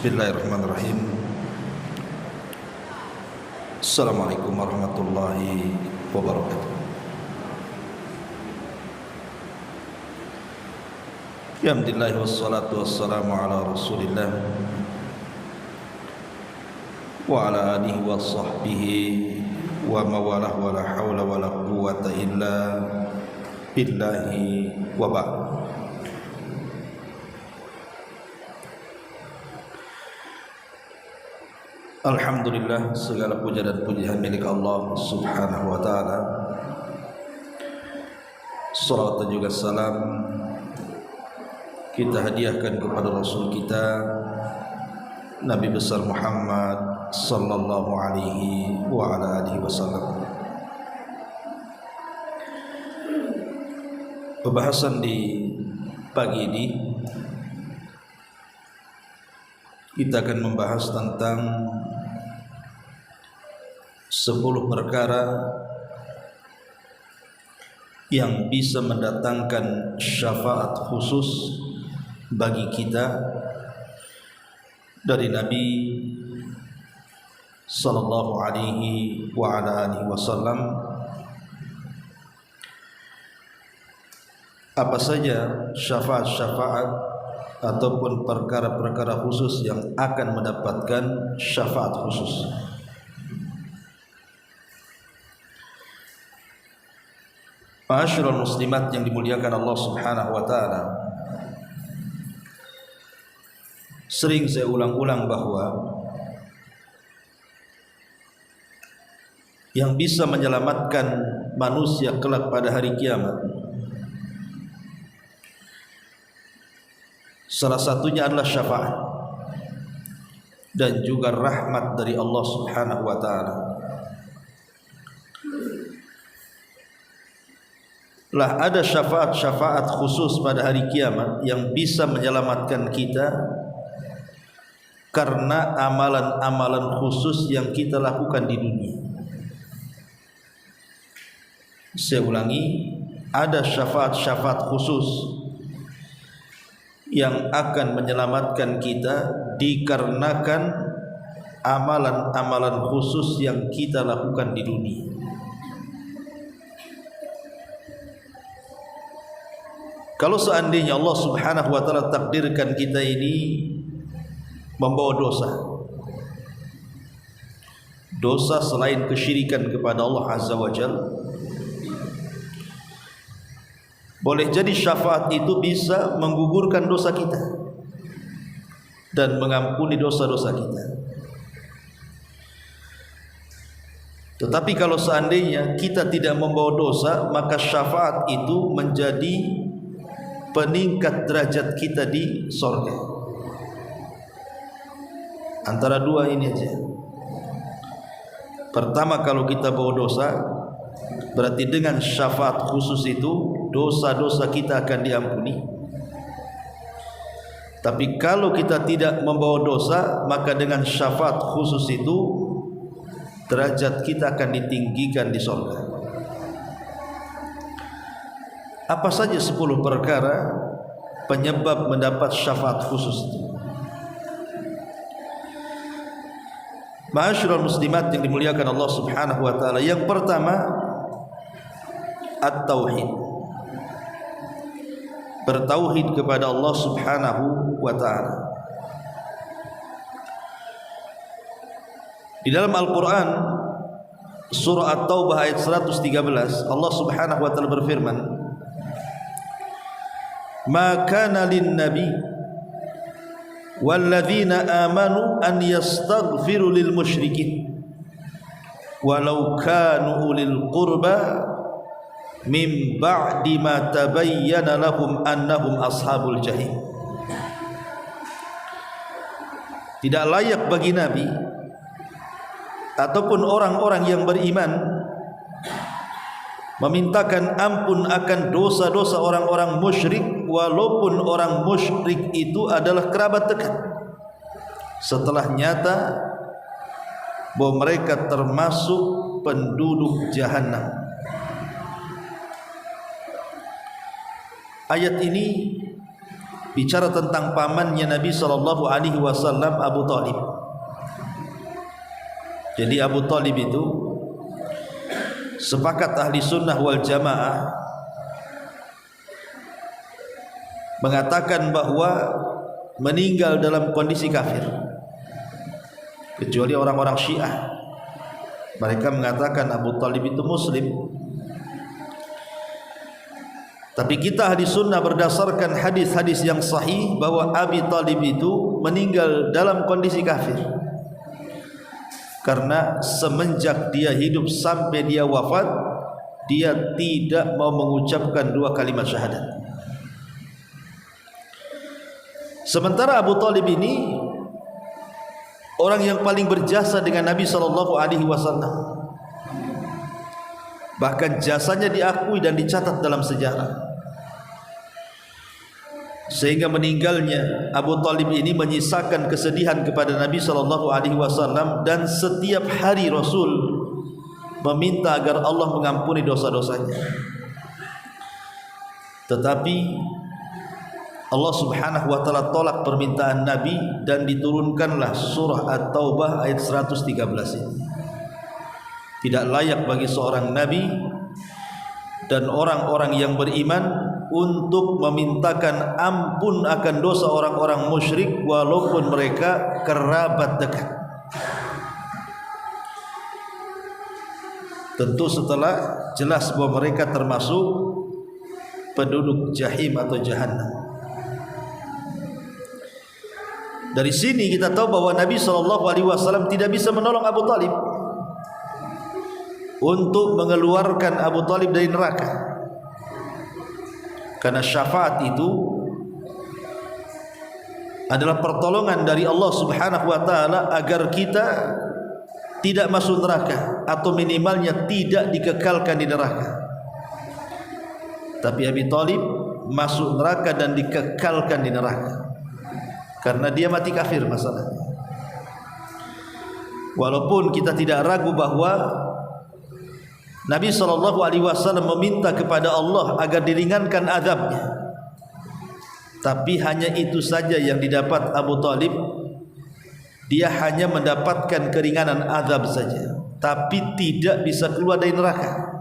Bismillahirrahmanirrahim. Assalamualaikum warahmatullahi wabarakatuh. Alhamdulillah wassalatu wassalamu ala Rasulillah wa ala alihi wa sahbihi wa mawalah wa la hawla wa la quwwata illa billahi wa ba'd. Alhamdulillah, segala puja dan pujian milik Allah Subhanahu wa ta'ala. Salawat dan juga salam kita hadiahkan kepada Rasul kita Nabi besar Muhammad sallallahu alaihi wa ala alihi wasallam. Pembahasan di pagi ini kita akan membahas tentang 10 perkara yang bisa mendatangkan syafaat khusus bagi kita dari Nabi sallallahu alaihi wa ala alihi wasallam. Apa saja syafaat-syafaat ataupun perkara-perkara khusus yang akan mendapatkan syafaat khusus? Ma'asyiral muslimat yang dimuliakan Allah Subhanahu wa ta'ala, sering saya ulang-ulang bahwa yang bisa menyelamatkan manusia kelak pada hari kiamat salah satunya adalah syafaat dan juga rahmat dari Allah Subhanahu wa ta'ala. Lah ada syafaat-syafaat khusus pada hari kiamat yang bisa menyelamatkan kita karena amalan-amalan khusus yang kita lakukan di dunia. Saya ulangi, ada syafaat-syafaat khusus yang akan menyelamatkan kita dikarenakan amalan-amalan khusus yang kita lakukan di dunia. Kalau seandainya Allah Subhanahu wa ta'ala takdirkan kita ini membawa dosa selain kesyirikan kepada Allah Azza wa Jalla, boleh jadi syafaat itu bisa menggugurkan dosa kita dan mengampuni dosa-dosa kita. Tetapi kalau seandainya kita tidak membawa dosa, maka syafaat itu menjadi peningkat derajat kita di surga. Antara dua ini aja. Pertama, kalau kita bawa dosa, berarti dengan syafaat khusus itu dosa-dosa kita akan diampuni. Tapi kalau kita tidak membawa dosa, maka dengan syafaat khusus itu derajat kita akan ditinggikan di surga. Apa saja 10 perkara penyebab mendapat syafaat khusus itu? Ma'asyiral muslimat yang dimuliakan Allah Subhanahu wa ta'ala, yang pertama at-tauhid, bertauhid kepada Allah Subhanahu wa ta'ala. Di dalam Al-Quran surah At-Taubah ayat 113, Allah Subhanahu wa ta'ala berfirman, ma kana lin nabi walladzina amanu an yastaghfiru lil musyrikin walau kanu ulil qurba min ba'di ma tabayyana lahum annahum ashabul jahim. Tidak layak bagi nabi ataupun orang-orang yang beriman memintakan ampun akan dosa-dosa orang-orang musyrik, walaupun orang musyrik itu adalah kerabat dekat, setelah nyata bahwa mereka termasuk penduduk jahanam. Ayat ini bicara tentang pamannya Nabi SAW, Abu Talib. Jadi Abu Talib itu sepakat ahli sunnah wal jamaah mengatakan bahwa meninggal dalam kondisi kafir, kecuali orang-orang Syiah. Mereka mengatakan Abu Talib itu muslim. Tapi kita ahli sunnah berdasarkan hadis-hadis yang sahih bahwa Abi Talib itu meninggal dalam kondisi kafir, karena semenjak dia hidup sampai dia wafat, dia tidak mau mengucapkan 2 kalimat syahadat. Sementara Abu Talib ini orang yang paling berjasa dengan Nabi SAW. Bahkan jasanya diakui dan dicatat dalam sejarah. Sehingga meninggalnya Abu Talib ini menyisakan kesedihan kepada Nabi SAW, dan setiap hari Rasul meminta agar Allah mengampuni dosa-dosanya. Tetapi Allah Subhanahu wa taala tolak permintaan Nabi dan diturunkanlah surah At-Taubah ayat 113 ini. Tidak layak bagi seorang nabi dan orang-orang yang beriman untuk memintakan ampun akan dosa orang-orang musyrik walaupun mereka kerabat dekat. Tentu setelah jelas bahwa mereka termasuk penduduk jahim atau jahannam. Dari sini kita tahu bahwa Nabi SAW tidak bisa menolong Abu Talib untuk mengeluarkan Abu Talib dari neraka. Karena syafaat itu adalah pertolongan dari Allah Subhanahu wa taala agar kita tidak masuk neraka, atau minimalnya tidak dikekalkan di neraka. Tapi Abi Talib masuk neraka dan dikekalkan di neraka karena dia mati kafir masalahnya. Walaupun kita tidak ragu bahwa Nabi SAW meminta kepada Allah agar diringankan azabnya, tapi hanya itu saja yang didapat Abu Talib. Dia hanya mendapatkan keringanan azab saja, tapi tidak bisa keluar dari neraka.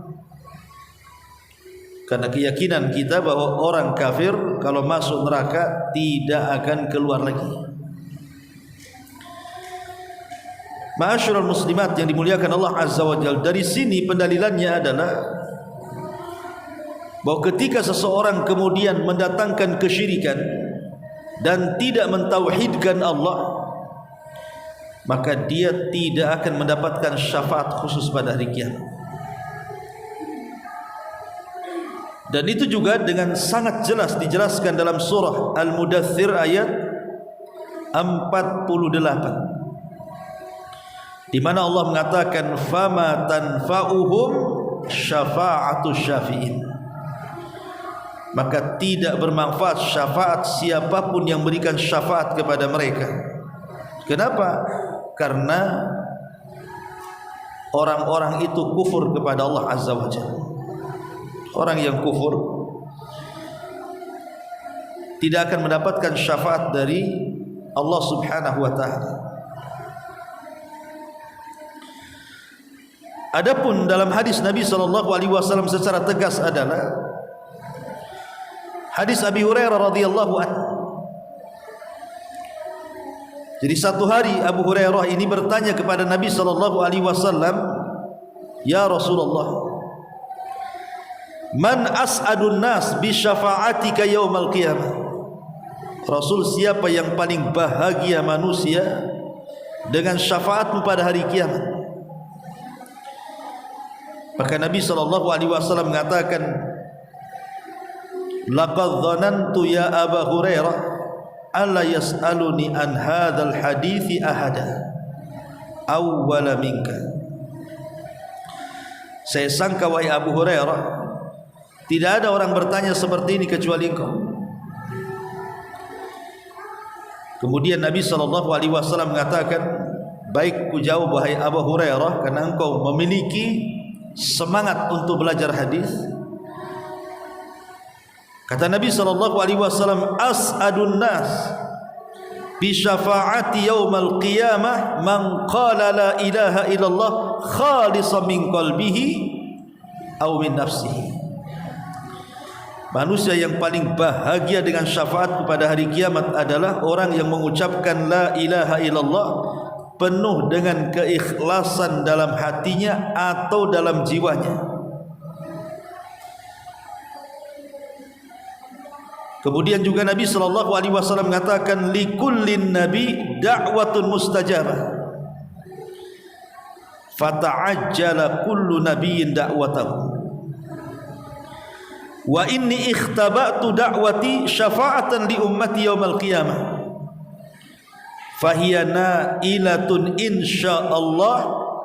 Karena keyakinan kita bahwa orang kafir kalau masuk neraka tidak akan keluar lagi. Ma'asyiral muslimat yang dimuliakan Allah Azza wa Jalla, dari sini pendalilannya adalah bahwa ketika seseorang kemudian mendatangkan kesyirikan dan tidak mentauhidkan Allah, maka dia tidak akan mendapatkan syafaat khusus pada hari kiamat. Dan itu juga dengan sangat jelas dijelaskan dalam surah Al-Mudaththir ayat 48, di mana Allah mengatakan fama tanfa'uhum syafa'atus syafi'in, maka tidak bermanfaat syafaat siapapun yang berikan syafaat kepada mereka. Kenapa? Karena orang-orang itu kufur kepada Allah Azza wa Jalla. Orang yang kufur tidak akan mendapatkan syafaat dari Allah Subhanahu wa taala. Adapun dalam hadis Nabi SAW secara tegas adalah hadis Abi Hurairah radhiyallahu anhu. Jadi satu hari Abu Hurairah ini bertanya kepada Nabi SAW, "Ya Rasulullah, man as'adun nas bi syafa'atika yaumal qiyamah?" Rasul, siapa yang paling bahagia manusia dengan syafaatmu pada hari kiamat? Maka Nabi SAW mengatakan, laqad dhanantu ya Aba Hurairah alla yas'aluni an hadzal hadithi ahada awwala minka. Saya sangka wahai Abu Hurairah, tidak ada orang bertanya seperti ini kecuali engkau. Kemudian Nabi SAW mengatakan, baik ku jawab wahai Abu Hurairah, karena engkau memiliki semangat untuk belajar hadis. Kata Nabi SAW, as'adun nas bi syafaati yaumal qiyamah man qala la ilaha illallah khalisan min qalbihi aw min nafsihi. Manusia yang paling bahagia dengan syafaat pada hari kiamat adalah orang yang mengucapkan la ilaha illallah penuh dengan keikhlasan dalam hatinya atau dalam jiwanya. Kemudian juga Nabi SAW mengatakan likullin nabi da'watun mustajabah fata'ajjala kullu nabiyyin da'watahu wa inni ikhtaba'tu da'wati syafa'atan li ummati yaumal qiyamah fahiya na'ilatun insyaallah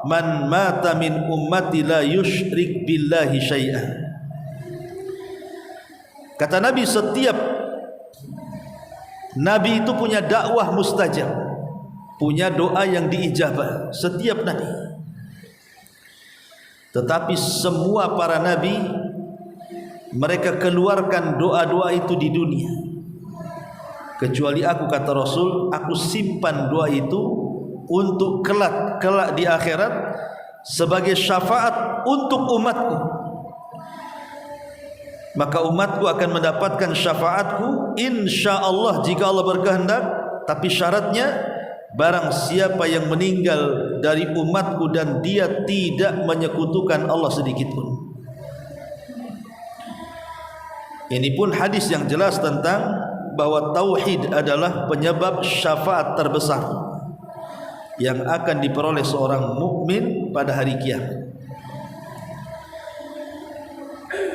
man mata min ummati la yusyrik billahi syai'an. Kata Nabi, setiap Nabi itu punya dakwah mustajab, punya doa yang diijabah, setiap Nabi. Tetapi semua para Nabi, mereka keluarkan doa-doa itu di dunia. Kecuali aku, kata Rasul, aku simpan doa itu untuk kelak di akhirat sebagai syafaat untuk umatku. Maka umatku akan mendapatkan syafaatku insyaallah jika Allah berkehendak. Tapi syaratnya, barang siapa yang meninggal dari umatku dan dia tidak menyekutukan Allah sedikit pun. Ini pun hadis yang jelas tentang bahwa tauhid adalah penyebab syafaat terbesar yang akan diperoleh seorang mukmin pada hari kiamat.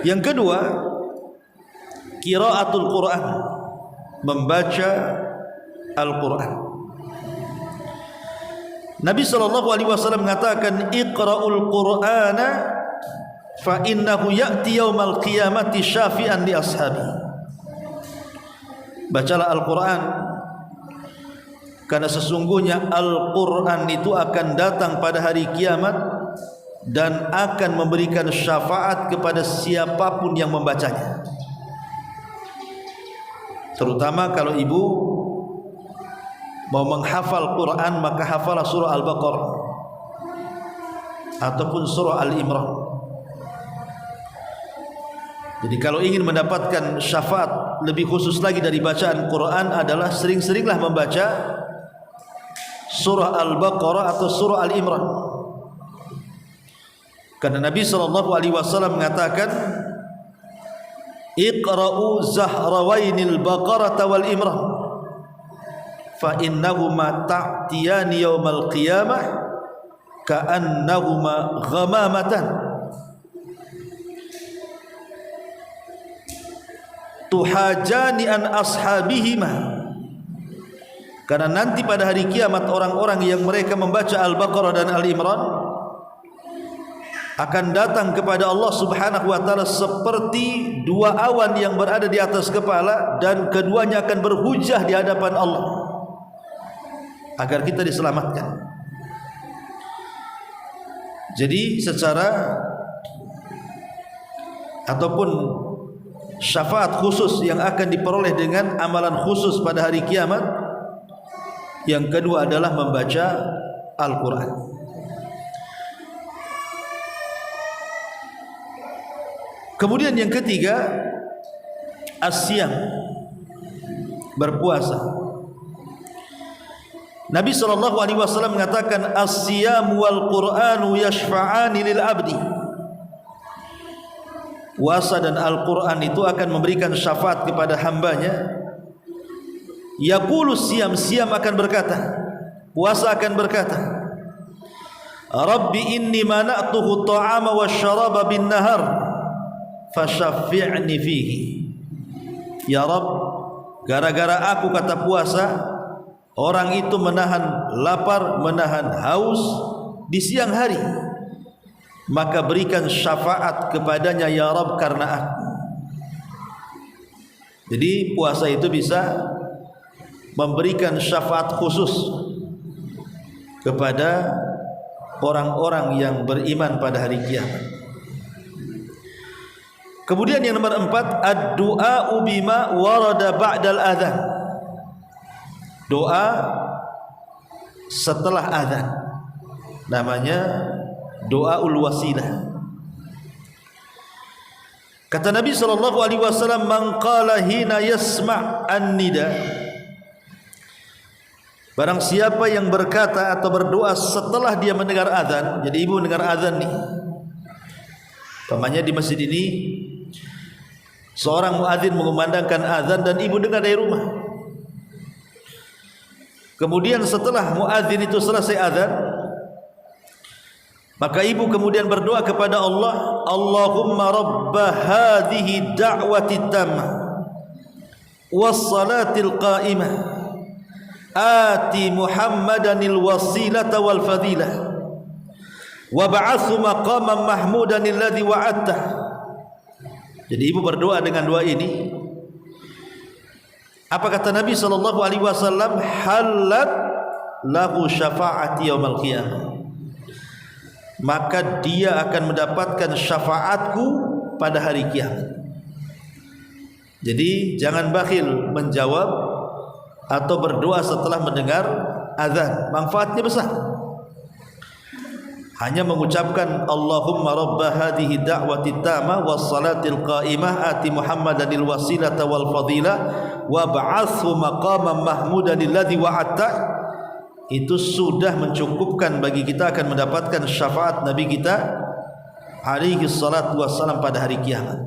Yang kedua, qiraatul Quran, membaca Al-Quran. Nabi SAW mengatakan, iqra'ul Qur'ana fa innahu ya'ti yaumal qiyamati syafi'an li ashabi. Bacalah Al-Quran, karena sesungguhnya Al-Quran itu akan datang pada hari kiamat dan akan memberikan syafaat kepada siapapun yang membacanya. Terutama kalau ibu mau menghafal Quran, maka hafalah surah Al-Baqarah ataupun surah Al-Imran. Jadi kalau ingin mendapatkan syafaat lebih khusus lagi dari bacaan Quran adalah sering-seringlah membaca surah Al-Baqarah atau surah Al-Imran. Karena Nabi SAW mengatakan, iqra'u zahrawainil baqarata wal imran fa innahuma ta'tiyani yaumal qiyamah ka'annahuma ghamamatan tuhajani an ashabihima. Karena nanti pada hari kiamat orang-orang yang mereka membaca Al-Baqarah dan Al-Imran akan datang kepada Allah Subhanahu wa taala seperti dua awan yang berada di atas kepala, dan keduanya akan berhujah di hadapan Allah agar kita diselamatkan. Jadi secara ataupun syafaat khusus yang akan diperoleh dengan amalan khusus pada hari kiamat, yang kedua adalah membaca Al-Quran. Kemudian yang ketiga, as-siyam, berpuasa. Nabi SAW mengatakan, as-siyam wal Qur'anu yashfa'ani lil abdi. Puasa dan Al-Quran itu akan memberikan syafaat kepada hambanya. Yaqulu siyam, siyam akan berkata, puasa akan berkata, Rabbi inni mana'tuhu ta'ama wa syaraba bin nahar fasyafi'ni fihi. Ya Rabb, gara-gara aku, kata puasa, orang itu menahan lapar, menahan haus di siang hari, maka berikan syafaat kepadanya ya Rabb karena aku. Jadi puasa itu bisa memberikan syafaat khusus kepada orang-orang yang beriman pada hari kiamat. Kemudian yang nomor 4, ad-du'a bima warada ba'dal adzan. Doa setelah azan. Namanya doaul wasilah. Kata Nabi SAW, man qala hina yasma' an-nida, barang siapa yang berkata atau berdoa setelah dia mendengar azan. Jadi ibu mendengar azan nih, umpamanya di masjid ini seorang muadzin mengumandangkan azan dan ibu dengar dari rumah. Kemudian setelah muadzin itu selesai azan, maka ibu kemudian berdoa kepada Allah, Allahumma rabba hadhihi da'wati tammah wassalatil qa'imah ati Muhammadanil wasilata wal fadilah wa ba'athu maqaman mahmudan alladhi wa'adtah. Jadi ibu berdoa dengan doa ini. Apa kata Nabi SAW? Halat lahu syafa'ati yaumil qiyamah, maka dia akan mendapatkan syafaatku pada hari kiamat. Jadi jangan bakhil menjawab atau berdoa setelah mendengar azan, manfaatnya besar. Hanya mengucapkan Allahumma rabba hadhihi da'wati tamah wassalatil qa'imah ati Muhammadanil wasilata wal fadilah wa ba'athu maqaman mahmudan alladhi wa'adta, itu sudah mencukupkan bagi kita akan mendapatkan syafaat Nabi kita alaihi salatu wassalam pada hari kiamat.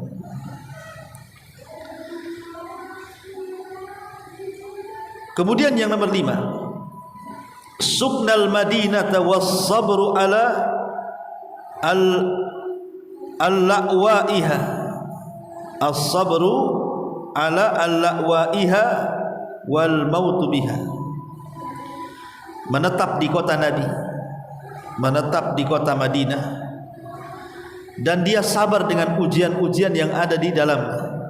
Kemudian yang nomor 5, Subnal Madinata was sabru ala al-la'waiha. As-sabru ala al-la'waiha wal mautu biha. Menetap di kota Nabi, menetap di kota Madinah, dan dia sabar dengan ujian-ujian yang ada di dalamnya.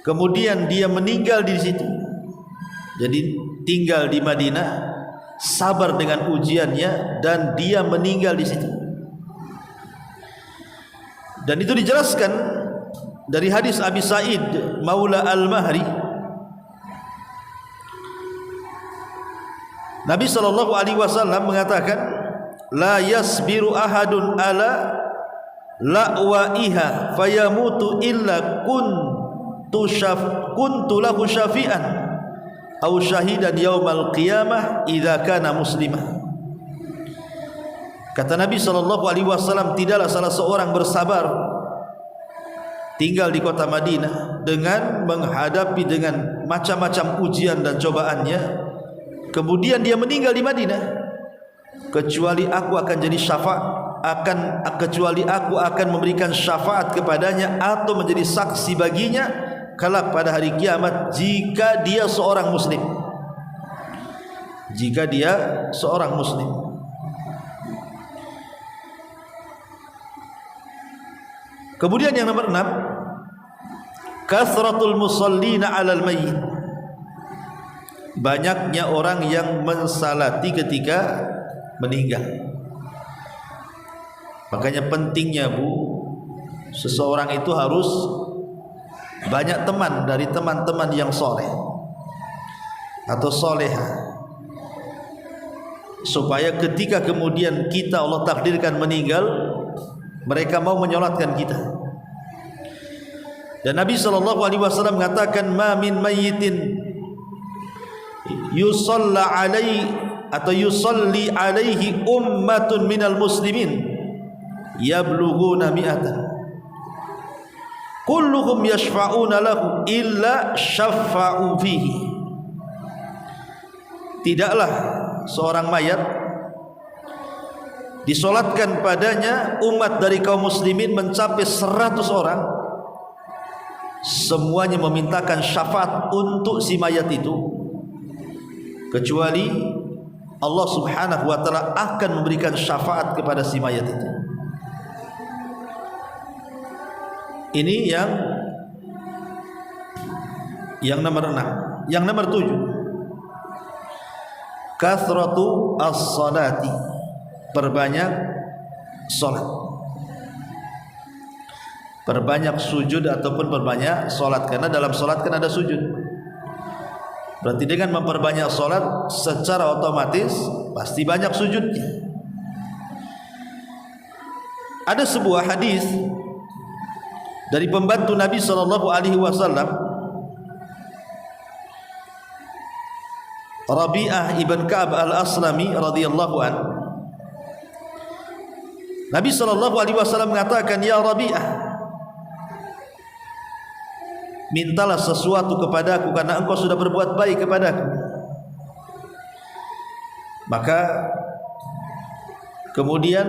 Kemudian dia meninggal di situ. Jadi tinggal di Madinah, sabar dengan ujiannya, dan dia meninggal di situ. Dan itu dijelaskan dari hadis Abi Sa'id Maula Al-Mahri. Nabi SAW mengatakan, la yasbiru ahadun ala la'waiha fayamutu illa kuntu lahu syafi'an aw syahidan yaumal qiyamah idza kana muslimah. Kata Nabi SAW, tidaklah salah seorang bersabar tinggal di kota Madinah dengan menghadapi dengan macam-macam ujian dan cobaannya, kemudian dia meninggal di Madinah, kecuali aku akan jadi kecuali aku akan memberikan syafaat kepadanya atau menjadi saksi baginya kelak pada hari kiamat jika dia seorang muslim. Jika dia seorang muslim. Kemudian yang nomor 6, kasratul musallina 'alal mayyit. Banyaknya orang yang mensalati ketika meninggal. Makanya pentingnya seseorang itu harus banyak teman dari teman-teman yang soleh atau soleha, supaya ketika kemudian kita Allah takdirkan meninggal, mereka mau menyolatkan kita. Dan Nabi SAW mengatakan, ma min mayyitin yusalla alaihi atau yusalli alaihi ummatun minal muslimin yablughuna mi'atan kulluhum yashfa'una lahu illa syafa'u fihi. Tidaklah seorang mayat disolatkan padanya umat dari kaum muslimin mencapai 100 orang, semuanya memintakan syafaat untuk si mayat itu, kecuali Allah Subhanahu wa ta'ala akan memberikan syafaat kepada si mayat itu. Ini yang nomor 6. Yang nomor 7, kathratu as-salati, perbanyak salat. perbanyak sujud ataupun perbanyak solat, karena dalam solat kan ada sujud. Berarti dengan memperbanyak solat secara otomatis pasti banyak sujudnya. Ada sebuah hadis dari pembantu Nabi SAW, Rabi'ah ibn Ka'ab al-Aslami radhiyallahu an. Nabi SAW mengatakan, ya Rabi'ah, mintalah sesuatu kepadaku karena engkau sudah berbuat baik kepadaku. Maka kemudian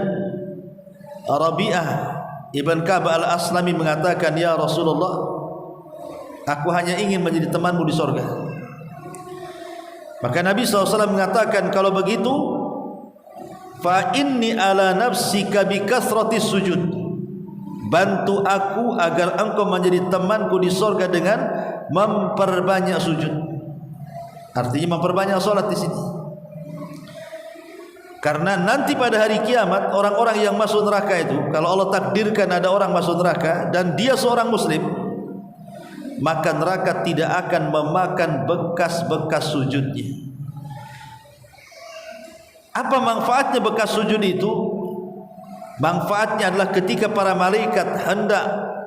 Rabi'ah ibn Ka'ab al-Aslami mengatakan, ya Rasulullah, aku hanya ingin menjadi temanmu di surga. Maka Nabi SAW mengatakan, kalau begitu fa inni ala nafsika bi kasratis sujud, bantu aku agar engkau menjadi temanku di surga dengan memperbanyak sujud. Artinya memperbanyak solat di sini. Karena nanti pada hari kiamat orang-orang yang masuk neraka itu, kalau Allah takdirkan ada orang masuk neraka dan dia seorang muslim, maka neraka tidak akan memakan bekas-bekas sujudnya. Apa manfaatnya bekas sujud itu? Manfaatnya adalah ketika para malaikat hendak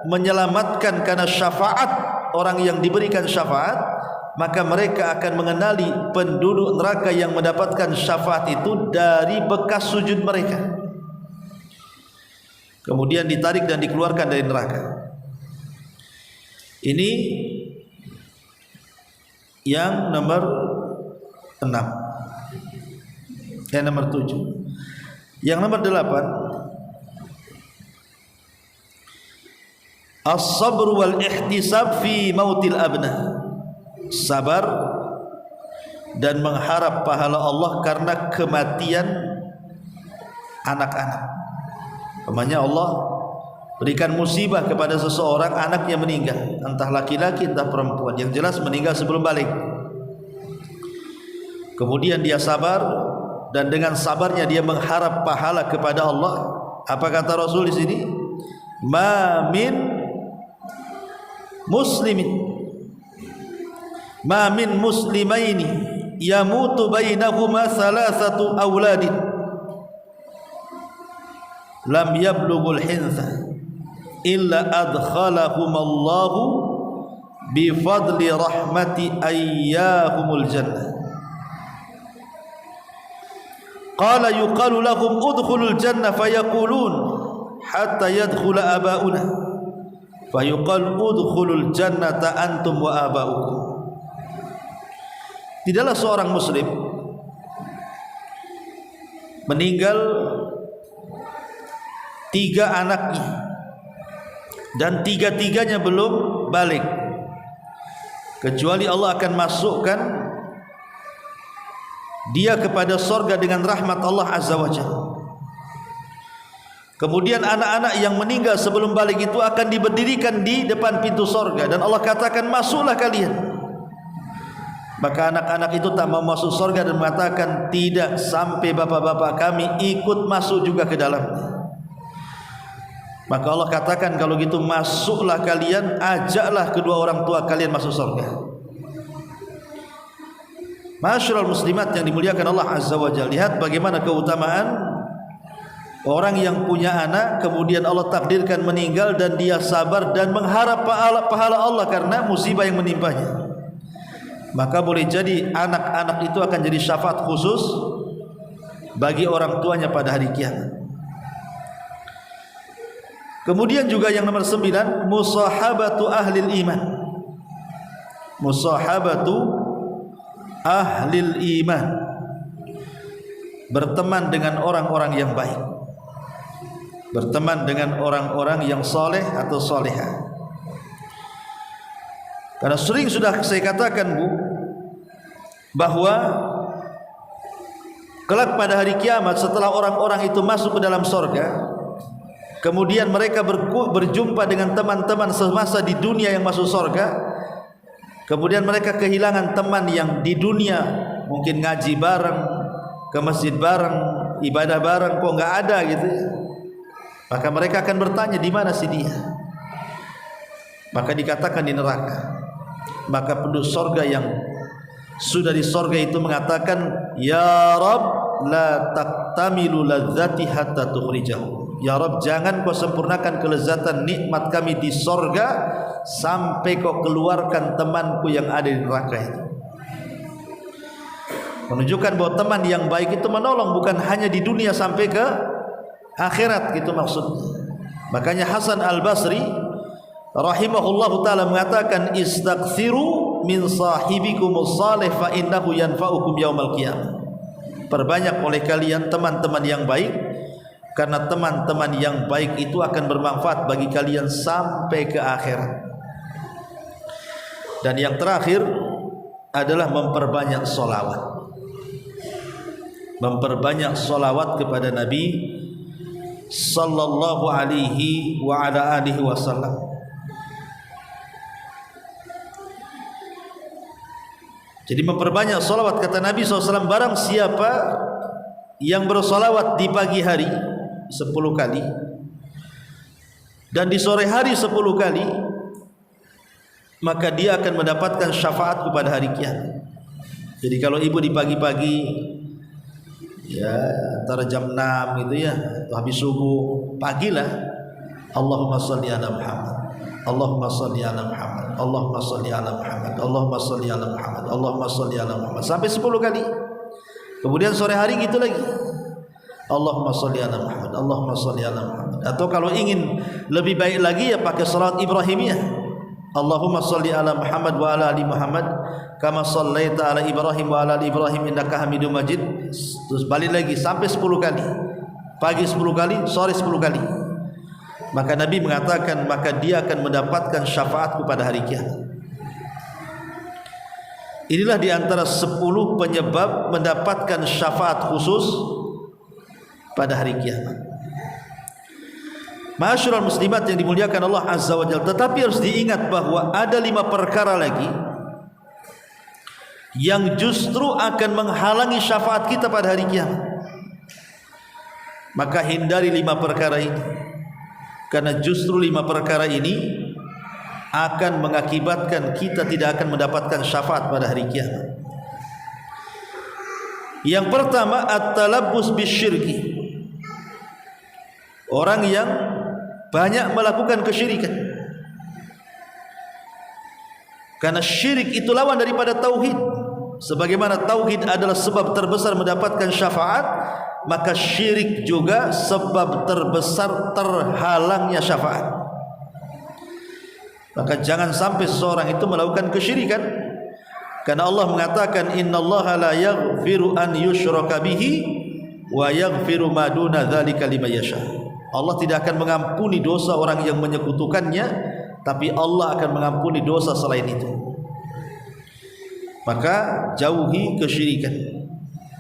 menyelamatkan karena syafaat orang yang diberikan syafaat, maka mereka akan mengenali penduduk neraka yang mendapatkan syafaat itu dari bekas sujud mereka. Kemudian ditarik dan dikeluarkan dari neraka. Ini yang nomor 6. Yang nomor 7. Yang nomor 8, as-sabr wal ihtisab fi mautil abna, sabar dan mengharap pahala Allah karena kematian anak-anak. Umpamanya Allah berikan musibah kepada seseorang, anaknya meninggal, entah laki-laki entah perempuan, yang jelas meninggal sebelum balik. Kemudian dia sabar, dan dengan sabarnya dia mengharap pahala kepada Allah. Apa kata Rasul di sini? Ma min muslimin, ma min muslimaini yamutu bainahuma salasatu awladin lam yablughul hintha illa adkhalahumallahu bifadli rahmati ayyahumul jannah. Qala yuqalu lahum udkhulul jannah fayaqulun hatta yadkhula abauna fayuqal udkhulul jannata antum wa abaukum. Tidaklah seorang muslim meninggal 3 anaknya dan 3-3-nya belum balik, kecuali Allah akan masukkan dia kepada surga dengan rahmat Allah Azza wa Jalla. Kemudian anak-anak yang meninggal sebelum balik itu akan diberdirikan di depan pintu surga, dan Allah katakan, masuklah kalian. Maka anak-anak itu tak mau masuk surga dan mengatakan, tidak, sampai bapak-bapak kami ikut masuk juga ke dalamnya. Maka Allah katakan, kalau gitu masuklah kalian, ajaklah kedua orang tua kalian masuk surga. Masyarul muslimat yang dimuliakan Allah Azza wa Jalla, lihat bagaimana keutamaan orang yang punya anak kemudian Allah takdirkan meninggal dan dia sabar dan mengharap pahala Allah karena musibah yang menimpanya. Maka boleh jadi anak-anak itu akan jadi syafaat khusus bagi orang tuanya pada hari kiamat. Kemudian juga yang nomor 9, musahabatu ahlil iman. Musahabatu ahlil iman, berteman dengan orang-orang yang baik, berteman dengan orang-orang yang soleh atau solehah. Karena sering sudah saya katakan, Bu, bahwa kelak pada hari kiamat setelah orang-orang itu masuk ke dalam surga, kemudian mereka berjumpa dengan teman-teman semasa di dunia yang masuk surga. Kemudian mereka kehilangan teman yang di dunia, mungkin ngaji bareng, ke masjid bareng, ibadah bareng, kok nggak ada gitu ya. Maka mereka akan bertanya, di mana sih dia? maka dikatakan di neraka. Maka penduduk sorga yang sudah di sorga itu mengatakan, Ya Rabb, la taktamilu ladzati hatta tukhrijahu. Ya Rabb, jangan kau sempurnakan kelezatan nikmat kami di sorga sampai kau keluarkan temanku yang ada di neraka itu. Menunjukkan bahwa teman yang baik itu menolong bukan hanya di dunia sampai ke akhirat, gitu maksudnya. Makanya Hasan Al-Basri rahimahullahu ta'ala mengatakan, istaghfiru min sahibikumus salih fa innahu yanfa'ukum yaumal qiyamah. Perbanyak oleh kalian teman-teman yang baik, karena teman-teman yang baik itu akan bermanfaat bagi kalian sampai ke akhirat. Dan yang terakhir adalah memperbanyak solawat. Memperbanyak solawat kepada Nabi sallallahu alaihi wa ala alihi wasallam. Jadi memperbanyak solawat, kata Nabi SAW, barang siapa yang bersolawat di pagi hari 10 kali dan di sore hari 10 kali, maka dia akan mendapatkan syafaat pada hari kiamat. Jadi kalau ibu di pagi-pagi, ya antara jam 6 gitu ya, habis subuh, pagilah Allahumma shalli ala Muhammad, Allahumma shalli ala Muhammad, Allahumma shalli ala Muhammad, Allahumma shalli ala Muhammad, Allahumma shalli ala Muhammad, sampai 10 kali. Kemudian sore hari gitu lagi, Allahumma shalli ala Muhammad, Allahumma shalli ala Muhammad. Atau kalau ingin lebih baik lagi ya pakai salat Ibrahimiyah, Allahumma shalli ala Muhammad wa ala ali Muhammad kama shallaita ala Ibrahim wa ala ali Ibrahim innaka Hamidum Majid. Terus balik lagi sampai 10 kali. Pagi 10 kali, sore 10 kali. Maka Nabi mengatakan, maka dia akan mendapatkan syafaat pada hari kiamat. Inilah di antara 10 penyebab mendapatkan syafaat khusus pada hari kiamat. Ma'asyiral muslimat yang dimuliakan Allah Azza wa Jalla. Tetapi harus diingat bahwa ada 5 perkara lagi yang justru akan menghalangi syafaat kita pada hari kiamat. Maka hindari 5 perkara ini, karena justru 5 perkara ini akan mengakibatkan kita tidak akan mendapatkan syafaat pada hari kiamat. Yang pertama, at-talabbus bisyirki. Orang yang banyak melakukan kesyirikan. Karena syirik itu lawan daripada tauhid. Sebagaimana tauhid adalah sebab terbesar mendapatkan syafaat, maka syirik juga sebab terbesar terhalangnya syafaat. Maka jangan sampai seseorang itu melakukan kesyirikan, karena Allah mengatakan, innallaha la yaghfiru an yushraka bihi wa yaghfiru ma duna dzalika liman yasha. Allah tidak akan mengampuni dosa orang yang menyekutukannya, tapi Allah akan mengampuni dosa selain itu. Maka jauhi kesyirikan.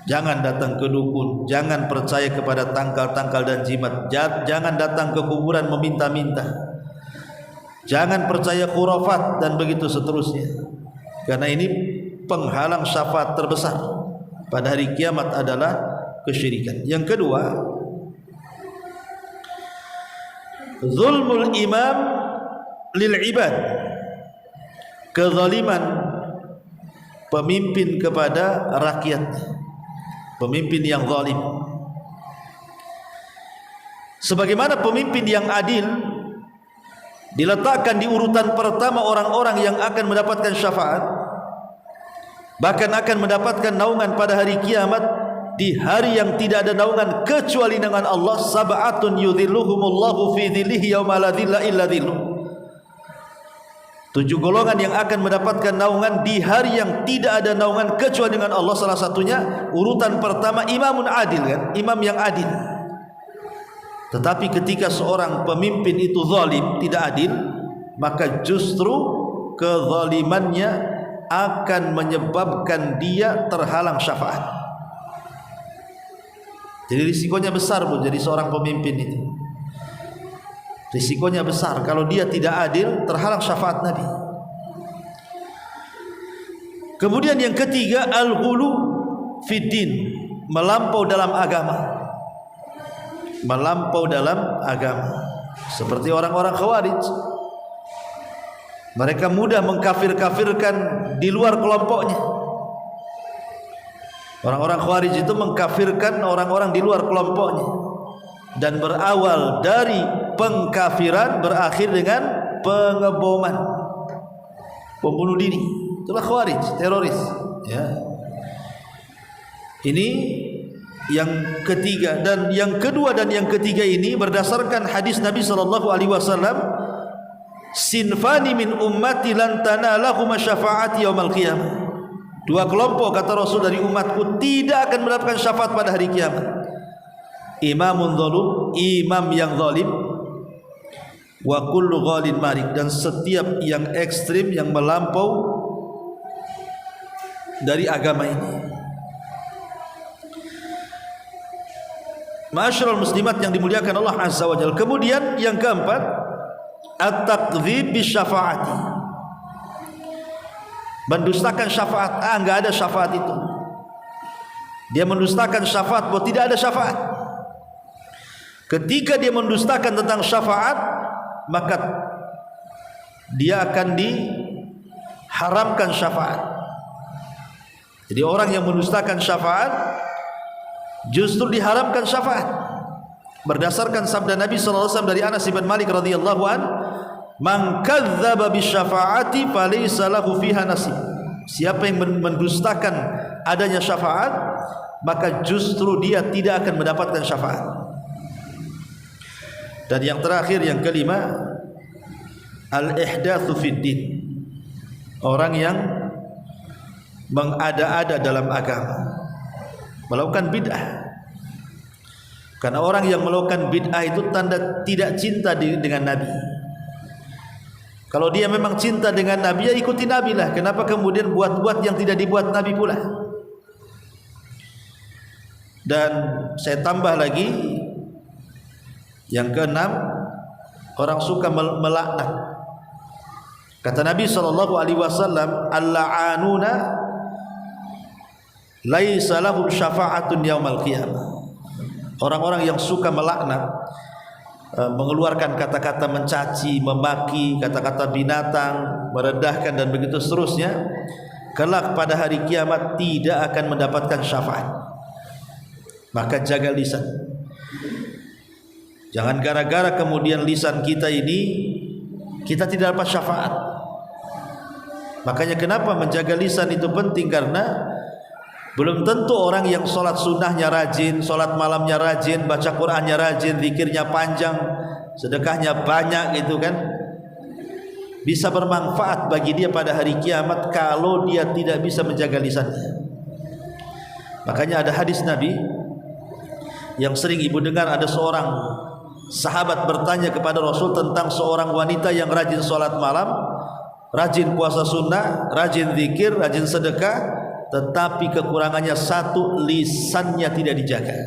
Jangan datang ke dukun, jangan percaya kepada tangkal-tangkal dan jimat, jangan datang ke kuburan meminta-minta, jangan percaya khurafat dan begitu seterusnya. Karena ini penghalang syafaat terbesar pada hari kiamat adalah kesyirikan. Yang kedua, zulmul imam lil ibad, kezaliman pemimpin kepada rakyatnya, pemimpin yang zalim. Sebagaimana pemimpin yang adil diletakkan di urutan pertama orang-orang yang akan mendapatkan syafaat, bahkan akan mendapatkan naungan pada hari kiamat, di hari yang tidak ada naungan kecuali dengan Allah. Sab'atun yudhilluhumullahu fi dhillihi yauma la dhilla illa dhilluh. 7 golongan yang akan mendapatkan naungan di hari yang tidak ada naungan kecuali dengan Allah. Salah satunya urutan pertama imamun adil, kan? Imam yang adil. Tetapi ketika seorang pemimpin itu zalim, tidak adil, maka justru kezalimannya akan menyebabkan dia terhalang syafaat. Jadi risikonya besar pun jadi seorang pemimpin itu. Risikonya besar kalau dia tidak adil, terhalang syafaat Nabi. Kemudian yang ketiga, al-ghulu fiddin, melampau dalam agama. Melampau dalam agama, seperti orang-orang Khawarij. Mereka mudah mengkafir-kafirkan di luar kelompoknya. Orang-orang Khawarij itu mengkafirkan orang-orang di luar kelompoknya, dan berawal dari pengkafiran berakhir dengan pengeboman, pembunuh diri. Itulah Khawarij, teroris, ya. Ini yang ketiga. Dan yang kedua dan yang ketiga ini berdasarkan hadis Nabi sallallahu alaihi wasallam, sinfani min ummati lan tanalahum syafaati yaumil qiyamah. Dua kelompok kata Rasul dari umatku tidak akan mendapatkan syafaat pada hari kiamat. Imamun zalum, imam yang zalim, wa kullu ghalin marik, dan setiap yang ekstrim, yang melampau dari agama ini. Ma'asyiral muslimat yang dimuliakan Allah Azza wa Jalla. Kemudian yang keempat, at-takdzib bisyafaati, mendustakan syafaat. Enggak ada syafaat itu. Dia mendustakan syafaat bahwa tidak ada syafaat. Ketika dia mendustakan tentang syafaat, maka dia akan diharamkan syafaat. Jadi orang yang mendustakan syafaat justru diharamkan syafaat. Berdasarkan sabda Nabi sallallahu alaihi wasallam dari Anas bin Malik radhiyallahu an, man kadzdzaba bisyafaati falaysa lahu fiha nasib. Siapa yang mendustakan adanya syafaat, maka justru dia tidak akan mendapatkan syafaat. Dan yang terakhir, yang kelima, al-ihdatsu fid din, orang yang mengada-ada dalam agama, melakukan bid'ah. Karena orang yang melakukan bid'ah itu tanda tidak cinta dengan Nabi. Kalau dia memang cinta dengan Nabi, ya ikuti Nabi lah. Kenapa kemudian buat-buat yang tidak dibuat Nabi pula? Dan saya tambah lagi, yang keenam, orang suka melaknat. Kata Nabi SAW, al-la'anuna laisa lahum syafa'atun yaumal qiyamah. Orang-orang yang suka melaknat, mengeluarkan kata-kata mencaci, memaki, kata-kata binatang, merendahkan dan begitu seterusnya, kelak pada hari kiamat tidak akan mendapatkan syafaat. Maka jaga lisan. Jangan gara-gara kemudian lisan kita ini kita tidak dapat syafaat. Makanya kenapa menjaga lisan itu penting, karena belum tentu orang yang sholat sunnahnya rajin, sholat malamnya rajin, baca Qur'annya rajin, zikirnya panjang, sedekahnya banyak, gitu kan, bisa bermanfaat bagi dia pada hari kiamat kalau dia tidak bisa menjaga lisannya. Makanya ada hadis Nabi yang sering ibu dengar, ada seorang sahabat bertanya kepada Rasul tentang seorang wanita yang rajin sholat malam, rajin puasa sunnah, rajin zikir, rajin sedekah, tetapi kekurangannya satu, lisannya tidak dijaga.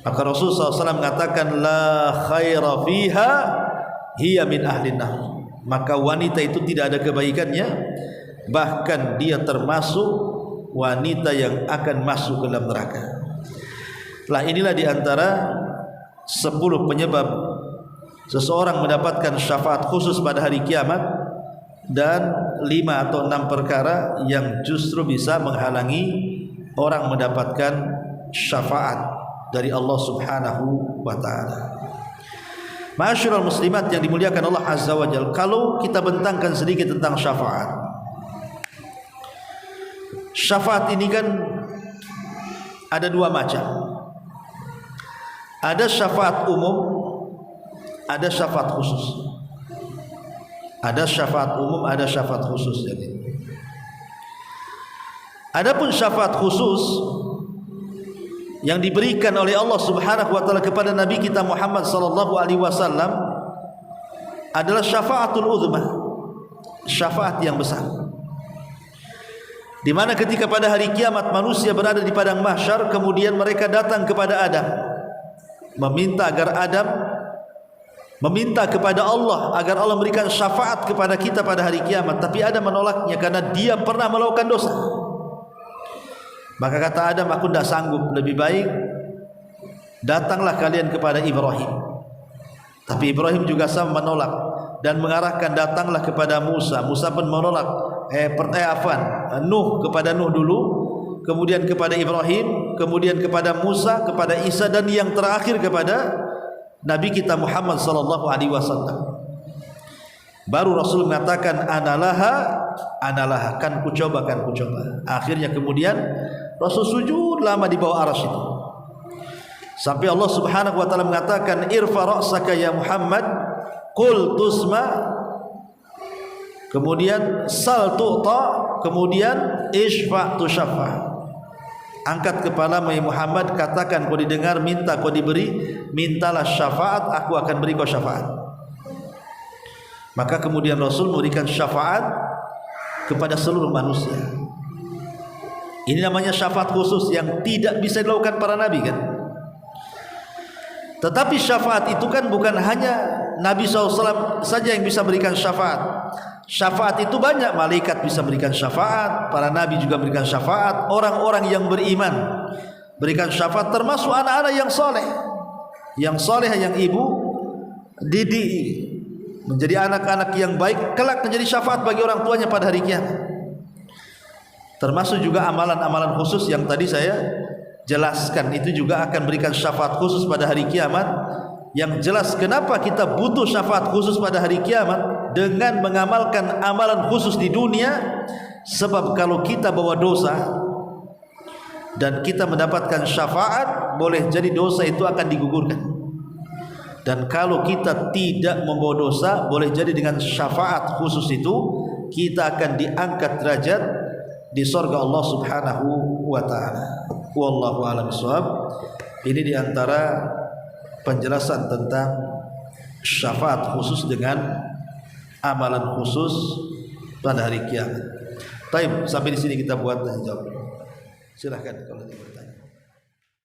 Maka Rasulullah SAW mengatakan, la khaira fiha hiya min ahlin nar. Maka wanita itu tidak ada kebaikannya, bahkan dia termasuk wanita yang akan masuk ke dalam neraka. Lah inilah diantara 10 penyebab seseorang mendapatkan syafaat khusus pada hari kiamat, dan 5 atau 6 perkara yang justru bisa menghalangi orang mendapatkan syafaat dari Allah Subhanahu wa ta'ala. Ma'asyiral muslimat yang dimuliakan Allah Azza wa Jalla, kalau kita bentangkan sedikit tentang syafaat. Syafaat ini kan ada 2 macam. Ada syafaat umum, ada syafaat khusus. Ada syafaat umum, ada syafaat khusus. Adapun syafaat khusus yang diberikan oleh Allah Subhanahu wa taala kepada Nabi kita Muhammad sallallahu alaihi wasallam adalah syafaatul uzma, syafaat yang besar. Di mana ketika pada hari kiamat manusia berada di padang mahsyar, kemudian mereka datang kepada Adam, meminta agar Adam meminta kepada Allah agar Allah memberikan syafaat kepada kita pada hari kiamat. Tapi Adam menolaknya karena dia pernah melakukan dosa. Maka kata Adam, aku tidak sanggup, lebih baik datanglah kalian kepada Ibrahim. Tapi Ibrahim juga sama menolak. dan mengarahkan datanglah kepada Musa. Musa pun menolak Nuh, kepada Nuh dulu, kemudian kepada Ibrahim, kemudian kepada Musa, kepada Isa, dan yang terakhir kepada Nabi kita Muhammad sallallahu alaihi wasallam. Baru Rasul mengatakan analaha, kan ku coba. Akhirnya kemudian Rasul sujud lama di bawah arsy itu. Sampai Allah Subhanahu wa taala mengatakan, irfa ra'saka ya Muhammad, qul tusma, kemudian sal tu'ta, kemudian isfa tushaffa. Angkat kepala Muhammad, katakan kau didengar, minta kau diberi, mintalah syafaat, aku akan beri kau syafaat. Maka kemudian Rasul memberikan syafaat kepada seluruh manusia. Ini namanya syafaat khusus yang tidak bisa dilakukan para nabi kan. Tetapi syafaat itu kan bukan hanya Nabi SAW saja yang bisa berikan syafaat. Syafaat itu banyak, malaikat bisa berikan syafaat, para nabi juga berikan syafaat, orang-orang yang beriman berikan syafaat, termasuk anak-anak yang soleh, yang ibu didik menjadi anak-anak yang baik, kelak menjadi syafaat bagi orang tuanya pada hari kiamat. Termasuk juga amalan-amalan khusus yang tadi saya jelaskan, itu juga akan berikan syafaat khusus pada hari kiamat. Yang jelas kenapa kita butuh syafaat khusus pada hari kiamat dengan mengamalkan amalan khusus di dunia. Sebab kalau kita bawa dosa dan kita mendapatkan syafaat, boleh jadi dosa itu akan digugurkan. Dan kalau kita tidak membawa dosa, boleh jadi dengan syafaat khusus itu kita akan diangkat derajat di surga Allah Subhanahu wa taala. Wallahu a'lam bishawab. Ini diantara penjelasan tentang syafaat khusus dengan amalan khusus pada hari kiamat. Baik, sampai di sini kita buat jawab. Silahkan kalau ada bertanya.